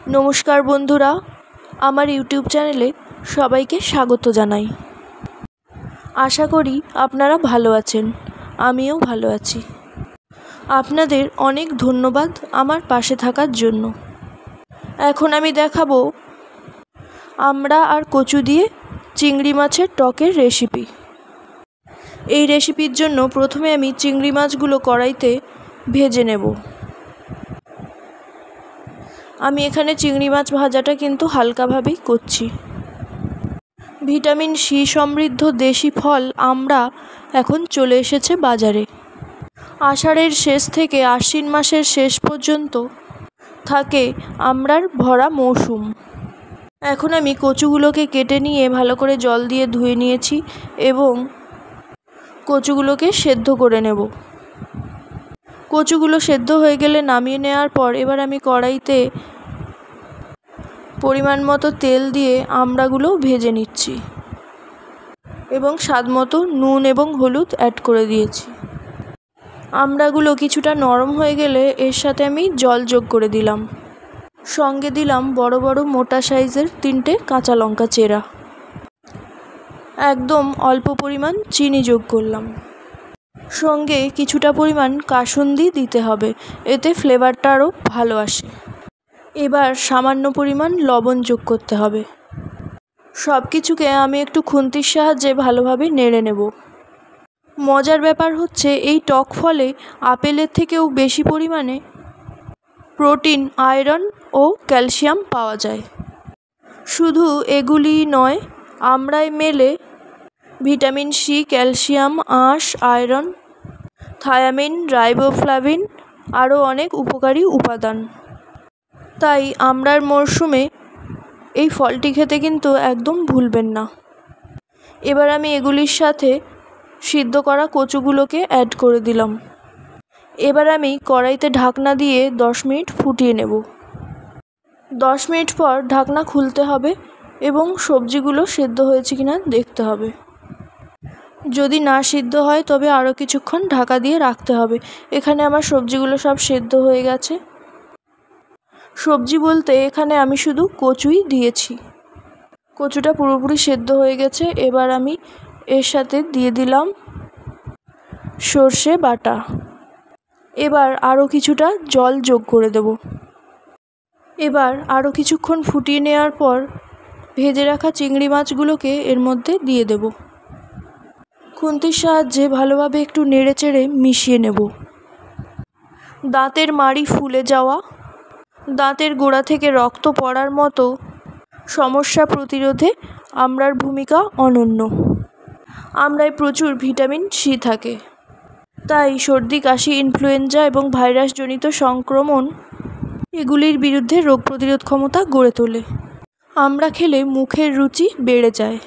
নমস্কার বন্ধুরা, আমার ইউটিউব চ্যানেলে সবাইকে স্বাগত জানাই। আশা করি আপনারা ভালো আছেন, আমিও ভালো আছি। আপনাদের অনেক ধন্যবাদ আমার পাশে থাকার জন্য। এখন আমি দেখাবো আমড়া আর কচু দিয়ে চিংড়ি মাছের টকের রেসিপি। এই রেসিপির জন্য প্রথমে আমি চিংড়ি মাছগুলো কড়াইতে ভেজে নেব। আমি এখানে চিংড়ি মাছ ভাজাটা কিন্তু হালকাভাবেই করছি। ভিটামিন সি সমৃদ্ধ দেশি ফল আমড়া এখন চলে এসেছে বাজারে। আষাঢ়ের শেষ থেকে আশ্বিন মাসের শেষ পর্যন্ত থাকে আমড়ার ভরা মৌসুম। এখন আমি কচুগুলোকে কেটে নিয়ে ভালো করে জল দিয়ে ধুয়ে নিয়েছি এবং কচুগুলোকে সেদ্ধ করে নেব। কচুগুলো সেদ্ধ হয়ে গেলে নামিয়ে নেওয়ার পর এবার আমি কড়াইতে পরিমাণ মতো তেল দিয়ে আমড়াগুলো ভেজে নিচ্ছি এবং স্বাদ মতো নুন এবং হলুদ অ্যাড করে দিয়েছি। আমড়াগুলো কিছুটা নরম হয়ে গেলে এর সাথে আমি জল যোগ করে দিলাম। সঙ্গে দিলাম বড় বড় মোটা সাইজের 3টে কাঁচা লঙ্কা চেরা। একদম অল্প পরিমাণ চিনি যোগ করলাম। সঙ্গে কিছুটা পরিমাণ কাসুন্দি দিতে হবে, এতে ফ্লেভারটা আরও ভালো আসে। এবার সামান্য পরিমাণ লবণ যোগ করতে হবে। সব কিছুকে আমি একটু খুন্তির সাহায্যে ভালোভাবে নেড়ে নেব। মজার ব্যাপার হচ্ছে এই টক ফলে আপেলের থেকেও বেশি পরিমাণে প্রোটিন, আয়রন ও ক্যালসিয়াম পাওয়া যায়। শুধু এগুলিই নয়, আমড়ায় মেলে ভিটামিন সি, ক্যালসিয়াম, আঁশ, আয়রন, থায়ামিন, রাইবোফ্লাভিন আরও অনেক উপকারী উপাদান। তাই আমড়ার মরশুমে এই ফলটি খেতে কিন্তু একদম ভুলবেন না। এবার আমি এগুলির সাথে সিদ্ধ করা কচুগুলোকে অ্যাড করে দিলাম। এবার আমি কড়াইতে ঢাকনা দিয়ে 10 মিনিট ফুটিয়ে নেব। 10 মিনিট পর ঢাকনা খুলতে হবে এবং সবজিগুলো সেদ্ধ হয়েছে কিনা দেখতে হবে। যদি না সিদ্ধ হয় তবে আরও কিছুক্ষণ ঢাকা দিয়ে রাখতে হবে। এখানে আমার সবজিগুলো সব সেদ্ধ হয়ে গেছে। সবজি বলতে এখানে আমি শুধু কচুই দিয়েছি। কচুটা পুরোপুরি সেদ্ধ হয়ে গেছে। এবার আমি এর সাথে দিয়ে দিলাম সর্ষে বাটা। এবার আরও কিছুটা জল যোগ করে দেব। এবার আরও কিছুক্ষণ ফুটিয়ে নেওয়ার পর ভেজে রাখা চিংড়ি মাছগুলোকে এর মধ্যে দিয়ে দেব। খুন্তির সাহায্যে ভালোভাবে একটু নেড়েচেড়ে মিশিয়ে নেব। দাঁতের মাড়ি ফুলে যাওয়া, দাঁতের গোড়া থেকে রক্ত পড়ার মতো সমস্যা প্রতিরোধে আমড়ার ভূমিকা অনন্য। আমড়ায় প্রচুর ভিটামিন সি থাকে, তাই সর্দি, কাশি, ইনফ্লুয়েঞ্জা এবং ভাইরাসজনিত সংক্রমণ এগুলির বিরুদ্ধে রোগ প্রতিরোধ ক্ষমতা গড়ে তোলে। আমড়া খেলে মুখের রুচি বেড়ে যায়।